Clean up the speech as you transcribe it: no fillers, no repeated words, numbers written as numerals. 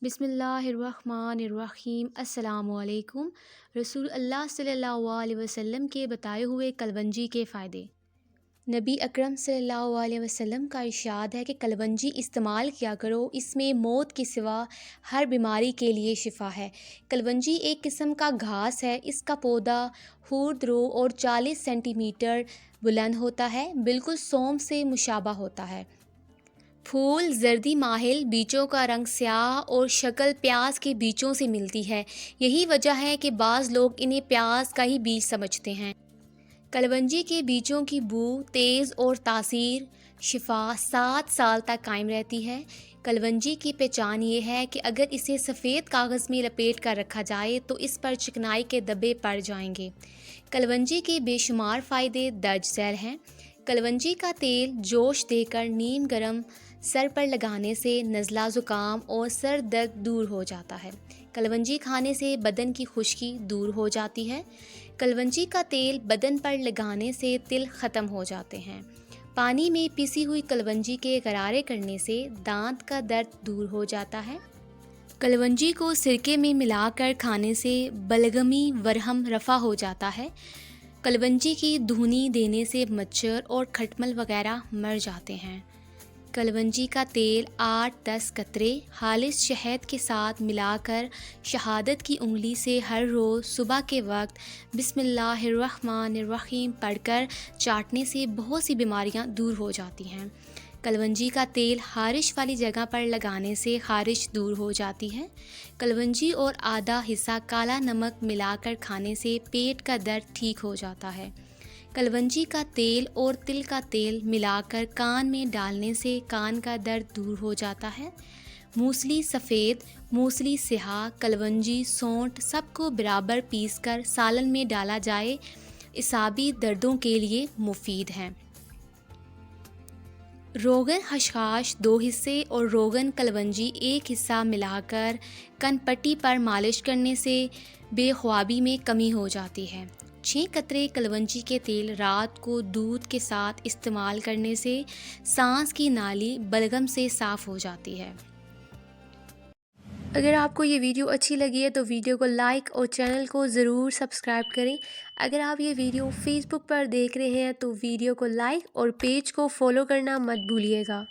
بسم اللہ الرحمن الرحیم۔ السلام علیکم۔ رسول اللہ صلی اللہ علیہ وسلم کے بتائے ہوئے کلونجی کے فائدے۔ نبی اکرم صلی اللہ علیہ وسلم کا ارشاد ہے کہ کلونجی استعمال کیا کرو، اس میں موت کے سوا ہر بیماری کے لیے شفا ہے۔ کلونجی ایک قسم کا گھاس ہے، اس کا پودا خرد رو اور 40 سینٹی میٹر بلند ہوتا ہے، بالکل سونف سے مشابہ ہوتا ہے۔ پھول زردی مائل، بیجوں کا رنگ سیاہ اور شکل پیاز کے بیجوں سے ملتی ہے، یہی وجہ ہے کہ بعض لوگ انہیں پیاز کا ہی بیج سمجھتے ہیں۔ کلونجی کے بیجوں کی بو تیز اور تاثیر شفا 7 سال تک قائم رہتی ہے۔ کلونجی کی پہچان یہ ہے کہ اگر اسے سفید کاغذ میں لپیٹ کر رکھا جائے تو اس پر چکنائی کے دبے پڑ جائیں گے۔ کلونجی کے بے شمار فائدے درج ذیل ہیں۔ کلونجی کا تیل جوش دے کر نیم گرم سر پر لگانے سے نزلہ زکام اور سر درد دور ہو جاتا ہے۔ کلونجی کھانے سے بدن کی خشکی دور ہو جاتی ہے۔ کلونجی کا تیل بدن پر لگانے سے تل ختم ہو جاتے ہیں۔ پانی میں پیسی ہوئی کلونجی کے غرارے کرنے سے دانت کا درد دور ہو جاتا ہے۔ کلونجی کو سرکے میں ملا کر کھانے سے بلغمی ورم رفع ہو جاتا ہے۔ کلونجی کی دھنی دینے سے مچھر اور کھٹمل وغیرہ مر جاتے ہیں۔ کلونجی کا تیل 8-10 قطرے خالص شہد کے ساتھ ملا کر شہادت کی انگلی سے ہر روز صبح کے وقت بسم اللہ الرحمن الرحیم پڑھ کر چاٹنے سے بہت سی بیماریاں دور ہو جاتی ہیں۔ کلونجی کا تیل خارش والی جگہ پر لگانے سے خارش دور ہو جاتی ہے۔ کلونجی اور آدھا حصہ کالا نمک ملا کر کھانے سے پیٹ کا درد ٹھیک ہو جاتا ہے۔ کلونجی کا تیل اور تل کا تیل ملا کر کان میں ڈالنے سے کان کا درد دور ہو جاتا ہے۔ موسلی سفید، موسلی سیاہ، کلونجی، سونٹ سب کو برابر پیس کر سالن میں ڈالا جائے، اعصابی دردوں کے لیے مفید ہیں۔ روغن خشخاش 2 حصے اور روغن کلونجی 1 حصہ ملا کر کن پٹی پر مالش کرنے سے بے خوابی میں کمی ہو جاتی ہے۔ 6 قطرے کلونجی کے تیل رات کو دودھ کے ساتھ استعمال کرنے سے سانس کی نالی بلغم سے صاف ہو جاتی ہے۔ اگر آپ کو یہ ویڈیو اچھی لگی ہے تو ویڈیو کو لائک اور چینل کو ضرور سبسکرائب کریں۔ اگر آپ یہ ویڈیو فیس بک پر دیکھ رہے ہیں تو ویڈیو کو لائک اور پیج کو فالو کرنا مت بھولیے گا۔